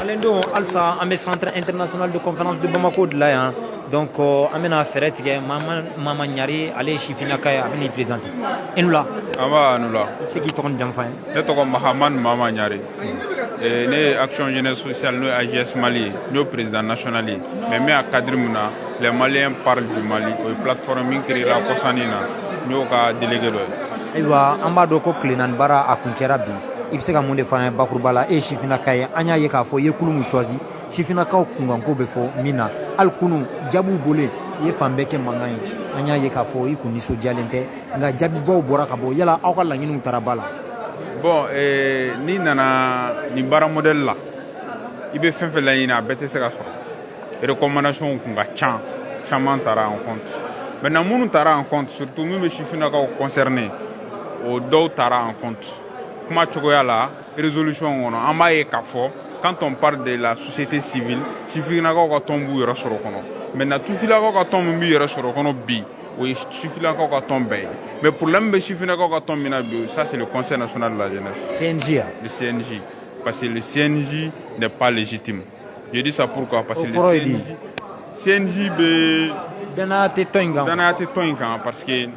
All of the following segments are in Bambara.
Malendo Alsa am centre international de conférence de Bamako de là donc amena ferretige mama nyari ale chifina kaya abini présenter enula aba anula c'est qui ton jamfa ne to ko Mahaman mama nyari ne action jeunesse sociale no AGS Mali no président national mais à cadre muna les Maliens parlent du Mali o plateforme min créera ko sanina no ka délégué do aywa amba do ko klenan bara akuncera bi ibsega munde fa bakurbala e chifina kaya anya ye ka fo ye kulumu choisi chifina ka kungan ko be fo mina alkunu jabu bole ye fambeke mangai anya ye ka fo ikuni so jalente nga jabi bo bora ka bo yala awka la nginu tarabala bon ni nana ni bara modèle la ibe fenfe la ina bete se ka so recommandation kunga chaman tara en compte maintenant munu tara en compte surtout mi be chifina ka concerné au do tara en compte kuma chogoya la résolution on amaye ka fo quand on parle de la société civile chifina ka tombu yoro soro kono maintenant tout fila ka tombu yoro soro kono bi oui chifina ka tombe mais pour l'ambe chifina ka tombe na bi ça c'est le conseil national de la jeunesse CNJ le CNJ parce que le CNJ n'est pas légitime. Je dis ça pourquoi parce que le CNJ be dana te toinga parce que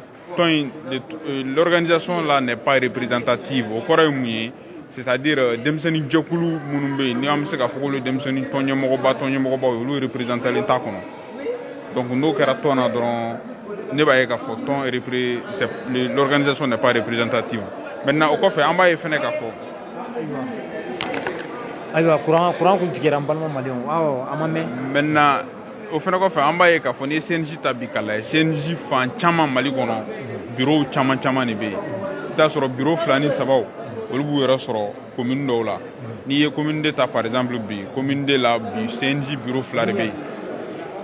l'organisation là n'est pas représentative au Corée, c'est-à-dire demseni jokulu munumbe ni am se ka fokolo demseni tonye moko ba lu représenter l'état kono donc no kera tona dron ne ba ye ka foton l'organisation n'est pas représentative maintenant au kofe amba ye fene ka fo aywa courant kun tigera balma malion waaw amame maintenant au fene kofe amba ye ka fo ni CNJ tabikala CNJ fan chama mali kono bureau chama ni be ta soro bureau flani sabaw olu bu yɛrɛ sɔrɔ commune dɔw la n'i ye commune de ta par exemple bi commune de la bi CNJ bureau fila de bɛ yen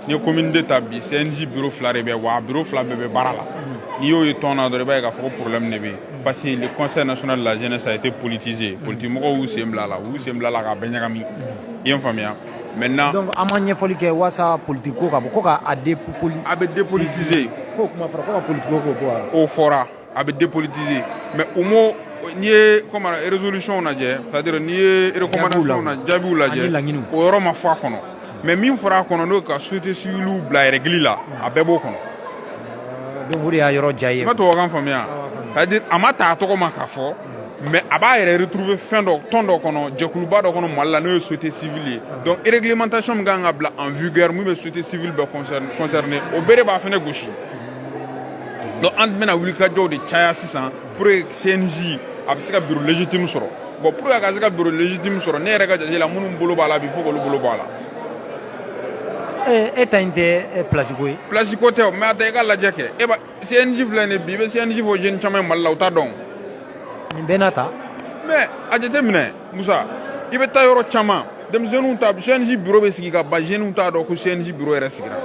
n'i ye commune de ta bi CNJ bureau fila de bɛ wa bureau fila bɛɛ bɛ baara la n'i y'o ye tɔn na dɔrɔn i b'a ye k'a fɔ ko problème de bɛ yen parce que le conseil national de la jeunesse a été politisé politique mɔgɔw y'u sen bila la k'a bɛɛ ɲagami i ye n faamuya maintenant donc an ma ɲɛfɔli kɛ wasa politique ko ka bɔ ko ka a bɛ dépolitiser ko kuma fɔra ko ka politique ko o fɔra a bɛ dépolitiser mais o mot n'i ye comme résolution lajɛ c'est-à-dire n'i ye recommandation na jaabiw lajɛ o yɔrɔ ma fɔ a kɔnɔ mais min fɔra a kɔnɔ n'o ka société civile bila règle la a bɛɛ b'o kɔnɔ donc o de y'a yɔrɔ ja ye n bɛ tubabukan faamuya c'est-à-dire a ma ta a tɔgɔ ma k'a fɔ mais a b'a yɛrɛ retrouver fɛn dɔ tɔn dɔ kɔnɔ jɛkuluba dɔ kɔnɔ Mali la n'o ye société civile ye donc réglementation min kan ka bila en vigueur min bɛ société civile bɛɛ concerné o bɛɛ de b'a fɛnɛ gosi donc an bɛna wulikajɔw de caya sisan pour que CNJ a bɛ se ka bureau légitime sɔrɔ bon pour que a ka se ka bureau légitime sɔrɔ ne yɛrɛ ka jate la minnu bolo b'a la bi fo k'olu bolo bɔ a la. e ta in tɛ place ko ye. place ko tɛ o mais a ta i ka lajɛ kɛ e ba CNJ filɛ nin bi i bɛ CNJ fɔ jeune caman ye Mali la u t'a dɔn. nin bɛɛ n'a ta. mais a jateminɛ Musa i bɛ taa yɔrɔ caman denmisɛnninw ta CNJ bureau bɛ sigi ka ban jeunes t'a dɔn ko CNJ bureau yɛrɛ sigira.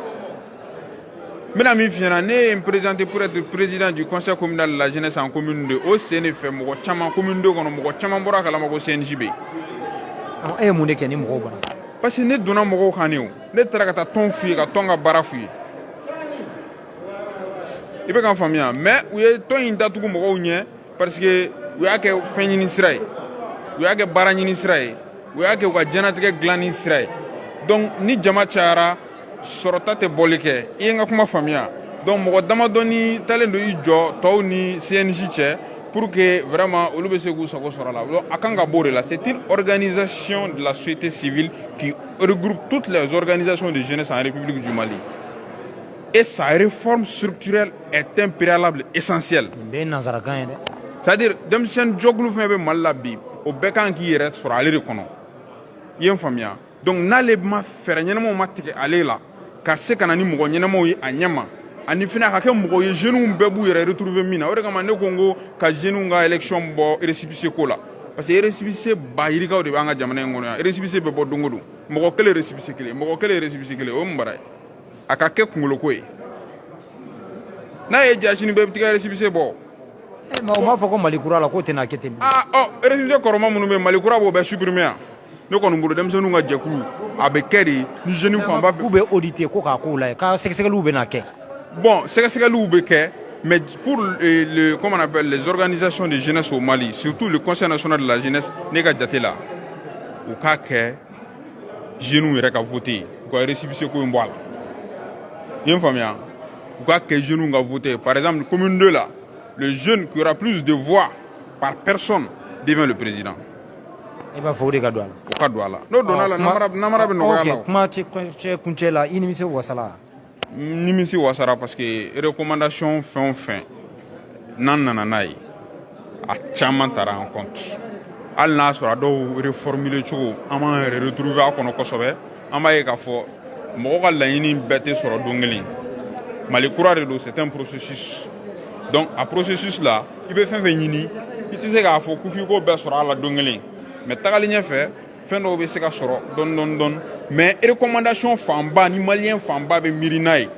Mina mi fiana ne me présenté pour être président du conseil communal de la jeunesse en commune de o sene fe mo chama commune de kono mo chama bora kala mo CNJB e mun de ke ni mo bana parce que ne donna mo kaneo ne trakata ton fi ka tonga barafu ibe kan famia mais u ye ton indatu mo nye parce que u ya ke fenni sray u ya ke barani sray u ya ke ka janatige glani sray donc ni jama chara sorota te boli kɛ i ye n ka kuma faamuya donc mɔgɔ damadɔni talen do i jɔ tɔw ni CNJ cɛ pour que vraiment olu bɛ se k'u sago sɔrɔ la a kan ka bɔ o de la c'est une organisation de la société civile qui regroupe toutes les organisations de jeunesse en République du Mali et sa réforme structurelle est un préalable essentiel c'est-à-dire denmisɛnnin jɔkulu fɛn bɛ Mali la bi o bɛɛ kan k'i yɛrɛ sɔrɔ ale de kɔnɔ i ye n faamuya donc n'ale ma fɛɛrɛ ɲɛnamaw ma tigɛ ale la ka se ka na ni mɔgɔ ɲɛnamaw ye a ɲɛma ani fɛnɛ a ka kɛ mɔgɔ ye jeunes bɛɛ b'u yɛrɛ retrouver min na o de kama ne ko n ko ka jeunes ka élection bɔ récépissé ko la parce que récépissé ba yirikaw de b'an ka jamana in kɔnɔ yan récépissé bɛ bɔ don o don mɔgɔ kelen récépissé kelen mɔgɔ kelen récépissé kelen o ye mun bara ye a ka kɛ kunkolo ko ye n'a ye ja sini bɛɛ bɛ tigɛ récépissé bɔ. mais o m'a fɔ ko Mali kura la k'o tɛna kɛ ten. récépissé kɔrɔma minnu bɛ Mali kura b'o bɛɛ supprimer yan. ne kɔni bolo denmisɛnninw ka jɛkulu a bɛ kɛ de ni jeune fanba k'u bɛ auditer ko k'a k'u la ka sɛgɛsɛgɛliw bɛ na kɛ. bon sɛgɛsɛgɛliw bɛ kɛ mais pour comment on appelle les organisations de jeunesse au Mali surtout le conseil national de la jeunesse ne ka jate la u k'a kɛ jeunes yɛrɛ ka voter u ka récépissé ko in bɔ a la i ye n faamuya u ka kɛ jeunes ka voter par exemple commune 2 là le jeune qui aura plus de voix par personne devient le président. i b'a fɔ o de ka don a la. o ka don a la n'o donna a la namara bɛ nɔgɔya la. kuma cɛ kuncɛ la i nimisi wasala. nimisi wasara parce que recommandation fɛn o fɛn n'an nana n'a ye a caman taara en compte hali n'a sɔrɔ a dɔw reformuler cogo an b'an yɛrɛ retrouver a kɔnɔ kosɛbɛ an b'a ye k'a fɔ mɔgɔ ka laɲini bɛɛ tɛ sɔrɔ don kelen mali kura de don c'est un processus donc a processus la i bɛ fɛn fɛn ɲini i tɛ se k'a fɔ ko f'i k'o bɛɛ sɔrɔ a la don kelen mais tagalen ɲɛfɛ fɛn dɔw bɛ se ka sɔrɔ dɔɔni mais recommandation fanba ni maliyɛn fanba bɛ miiri n'a ye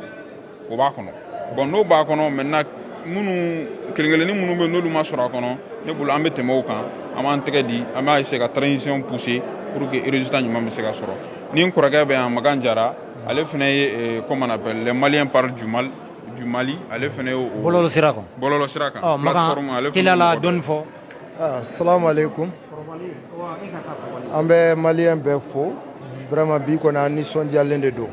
o b'a kɔnɔ bon n'o b'a kɔnɔ maintenant minnu kelen-kelennin minnu bɛ n'olu ma sɔrɔ a kɔnɔ ne bolo an bɛ tɛmɛ o kan an b'an tɛgɛ di an b'a essayer ka transition pousser pour que résultat ɲuman bɛ se ka sɔrɔ ni n kɔrɔkɛ bɛ yan Magan Jara ale fana ye comment on appelle les Maliens parlent du Mali ale fana ye o bɔlɔlɔ sira kan plateforme ale fana la dɔɔni fɔ. Assalamu alaikum. An bɛ maliyɛn bɛɛ fo vraiment bi kɔni an nisɔndiyalen de don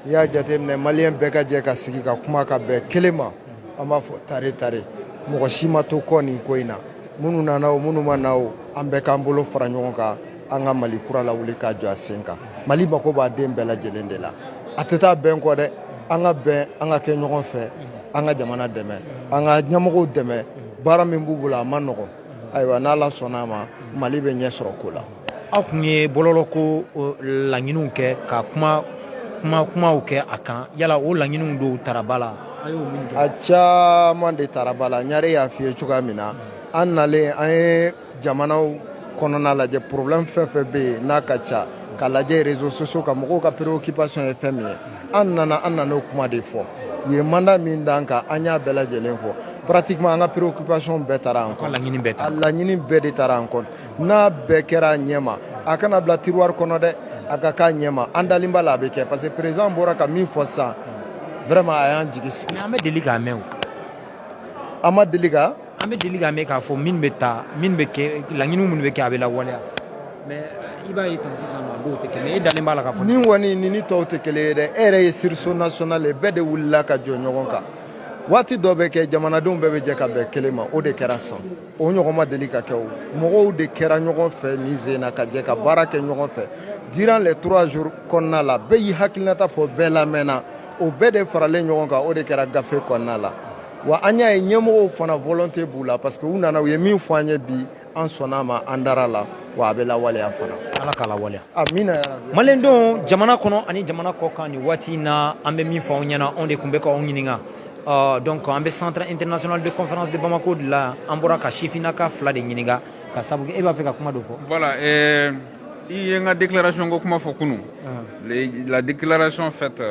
i y'a jateminɛ maliyɛn bɛɛ ka jɛ ka sigi ka kuma ka bɛn kelen ma an b'a fɔ tare mɔgɔ si ma to kɔ nin ko in na minnu nana o minnu ma na o an bɛɛ k'an bolo fara ɲɔgɔn kan an ka mali kura lawuli k'a jɔ a sen kan mali mako b'a den bɛɛ lajɛlen de la a tɛ taa bɛn kɔ dɛ an ka bɛn an ka kɛ ɲɔgɔn fɛ an ka jamana dɛmɛ an ka ɲɛmɔgɔw dɛmɛ baara min b'u bolo a ma nɔgɔn ayiwa n'ala sɔnna a ma mali bɛ ɲɛ sɔrɔ ko la. aw tun ye bɔlɔlɔko laɲiniw kɛ ka kumaw kɛ a kan yala o laɲiniw dɔw tara ba la a y'o min kɛ. a caman de tara ba la ɲare y'a f'i ye cogoya min na an nalen an ye jamanaw kɔnɔna lajɛ problème fɛn fɛn bɛ yen n'a ka ca ka lajɛ réseaux sociaux kan mɔgɔw ka préoccupation ye fɛn min ye an nana o kuma de fɔ u ye mandat min d'an kan an y'a bɛɛ lajɛlen fɔ pratiquement an ka préoccupation bɛɛ taara an kɔnɔ a laɲini bɛɛ de taara an kɔnɔ n'a bɛɛ kɛra a ɲɛma a kana bila tiroir kɔnɔ dɛ a ka k'a ɲɛma an dalen b'a la a bɛ kɛ parce que président bɔra ka min fɔ sisan vraiment a y'an jigi sigi. mais an bɛ deli k'a mɛn o. an ma deli ka. an bɛ deli k'a mɛn k'a fɔ min bɛ taa min bɛ kɛ laɲiniw minnu bɛ kɛ a bɛ lawaleya mais i b'a ye tan sisan ma dɔw tɛ kɛ mais e dalen b'a la k'a fɔ. nin kɔni ni tɔw tɛ kelen ye dɛ e yɛrɛ ye sursaut national ye bɛɛ de wulila ka jɔ ɲɔgɔn kan waati dɔ bɛ kɛ jamanadenw bɛɛ bɛ jɛ ka bɛn kelen ma o de kɛra san o ɲɔgɔn ma deli ka kɛ o mɔgɔw de kɛra ɲɔgɔn fɛ nin sen na ka jɛ ka baara kɛ ɲɔgɔn fɛ durant les 3 jours kɔnɔna la bɛɛ y'i hakilinata fɔ bɛɛ lamɛnna o bɛɛ de faralen ɲɔgɔn kan o de kɛra gafe kɔnɔna la wa an y'a ye ɲɛmɔgɔw fana volonté b'u la parce que u nana u ye min fɔ an ye bi an sɔnna a ma an dara la wa a bɛ lawaleya fana. ala k'a lawaleya. amina. maliyɛndenw jamana kɔnɔ ani jamana kɔ kan nin waati in na an bɛ min fɔ aw ɲɛna anw de tun bɛ k'aw ɲininka donc an bɛ centre international de conférence de Bamako de la an bɔra ka sifinnaka 2 de ɲininka ka sabu kɛ e b'a fɛ ka kuma dɔ fɔ. voilà i ye n ka déclaration ko kuma fɔ kunun la déclaration faite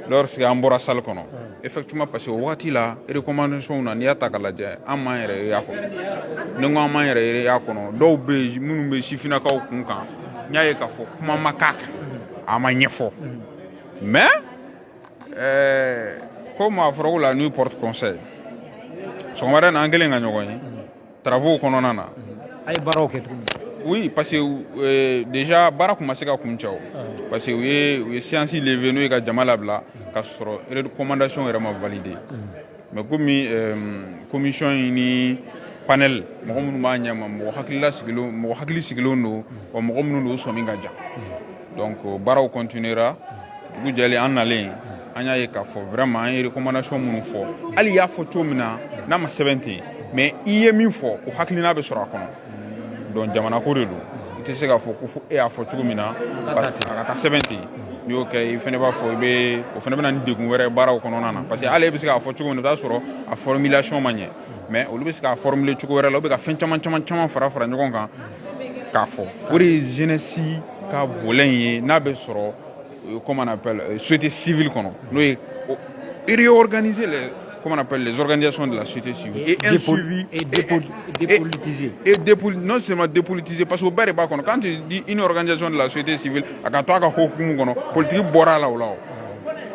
lorsque an bɔra salle kɔnɔ effectivement parce que o wagati la recommandation na n'i y'a ta k'a lajɛ an m'an yɛrɛ ye a kɔnɔ ni n ko an m'an yɛrɛ ye a kɔnɔ dɔw bɛ yen minnu bɛ sifinnakaw kun kan n y'a ye k'a fɔ kuma ma k'a kan a ma ɲɛfɔ mais comme a fɔra ko la nuit porte conseil sɔgɔmada in na an kɛlen ka ɲɔgɔn ye travaux kɔnɔna na a ye baaraw kɛ tuguni. oui parce que déjà baara tun ma se ka kun cɛ o parce que u ye séance levé n'o ye ka jama labila ka sɔrɔ recommandation yɛrɛ ma validé mais komi commission in ni panel mɔgɔ minnu b'a ɲɛma mɔgɔ hakili sigilenw don wa mɔgɔ minnu don o sɔmin ka jan donc baaraw continuera dugu jɛlen an nalen an y'a ye k'a fɔ vraiment an ye recommandation minnu fɔ hali i y'a fɔ cogo min na n'a ma sɛbɛn ten mais i ye min fɔ o hakilina bɛ sɔrɔ a kɔnɔ donc jamana ko de don i tɛ se k'a fɔ ko fo e y'a fɔ cogo min na a ka taa sɛbɛn ten n'i y'o kɛ i fana b'a fɔ o fana bɛ na ni degun wɛrɛ baaraw kɔnɔna na parce que hali e bɛ se k'a fɔ cogo min na i bɛ taa sɔrɔ a formulation ma ɲɛ mais olu bɛ se k'a formuler cogo wɛrɛ la u bɛ ka fɛn caman fara ɲɔgɔn kan k'a fɔ o de ye jeunesse ka volet ye n'a bɛ sɔrɔ comment on appelle société civile kɔnɔ n'o ye réorganiser comment on appelle les organisations de la société civile et un suivi et dépolitiser non seulement dépolitiser parce que au bɛɛ de b'a kɔnɔ quand tu dis une organisation de la société civile a ka to a ka hokumu kɔnɔ politique bɔra a la o la o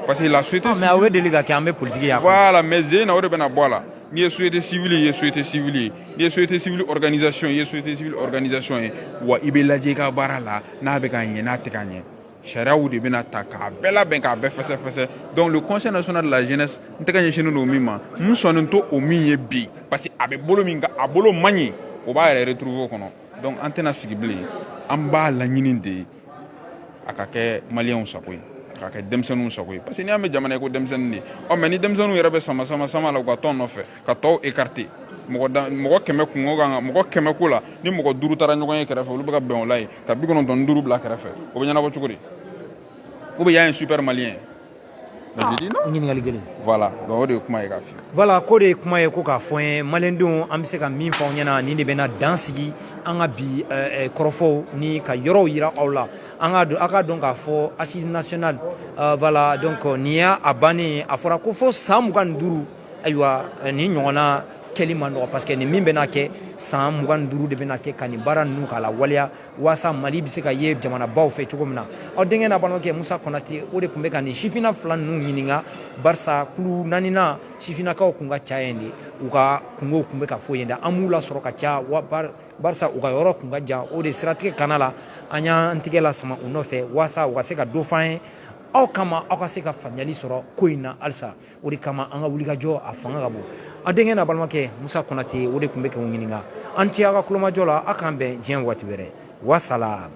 parce que la société civile mais aw bɛ deli ka kɛ an bɛ politique y'a kɔnɔ voilà mais zen na o de bɛna bɔ a la n'i ye société civile ye société civile ye n'i ye société civile organisation ye société civile organisation ye wa i bɛ lajɛ i ka baara la n'a bɛ ka ɲɛ n'a tɛ ka ɲɛ sariyaw de bɛna ta k'a bɛɛ labɛn k'a bɛɛ fɛsɛfɛsɛ donc le conseil national de la jeunesse n tɛgɛ ɲɛsinnen don min ma n sɔnnen to o min ye bi parce que a bɛ bolo min kan a bolo man ɲi o b'a yɛrɛ retrouver o kɔnɔ donc an tɛna sigi bilen an b'a laɲini de a ka kɛ maliyɛnw sago ye a ka kɛ denmisɛnninw sago ye parce que n'i y'a mɛn jamana ye ko denmisɛnnin de mais ni denmisɛnninw yɛrɛ bɛ sama la u ka tɔn nɔfɛ ka tɔw écarter mɔgɔ 100 kungo kan mɔgɔ 100 ko la ni mɔgɔ 5 taara ɲɔgɔn ye kɛrɛfɛ olu bɛ ka bɛn o la ye ka 95 bila kɛrɛfɛ o bɛ ɲɛnabɔ cogo di ou bien y a un super malien mais je dis non ɲininkali kelen voilà donc o de ye kuma ye k'a f'i ye voilà ko de ye kuma ye ko k'a fɔ n ye maliyɛndenw an bɛ se ka min fɔ aw ɲɛna nin de bɛna dan sigi an ka bi kɔrɔfɔw ni ka yɔrɔw yira aw la aw ka dɔn k'a fɔ assise nationale voilà donc nin y'a bannen ye a fɔra ko fo san 25 ayiwa nin ɲɔgɔnna kɛli man nɔgɔ parce que nin min bɛna kɛ san 25 de bɛna kɛ ka nin baara ninnu k'a la waleya waasa mali bɛ se ka ye jamanabaw fɛ cogo min na aw denkɛ n'a balimakɛ musa kɔnate o de tun bɛ ka nin sifina fila ninnu ɲininka barisa kulu naaninan sifinakaw kun ka ca yen de u ka kungow kun bɛ ka fɔ yen de an b'u lasɔrɔ ka ca barisa u ka yɔrɔ kun ka jan o de siratigɛ kana la an y'an tigɛ lasama u nɔfɛ waasa u ka se ka dɔ f'an ye aw kama aw ka se ka faamuyali sɔrɔ ko in na halisa o de kama an ka wulikajɔ a fanga ka bon a denkɛ n'a balimakɛ musa kɔnate o de tun bɛ k'u ɲininka an tɛ aw ka kulomajɔ la aw k'an bɛn diɲɛ waati wɛrɛ wasala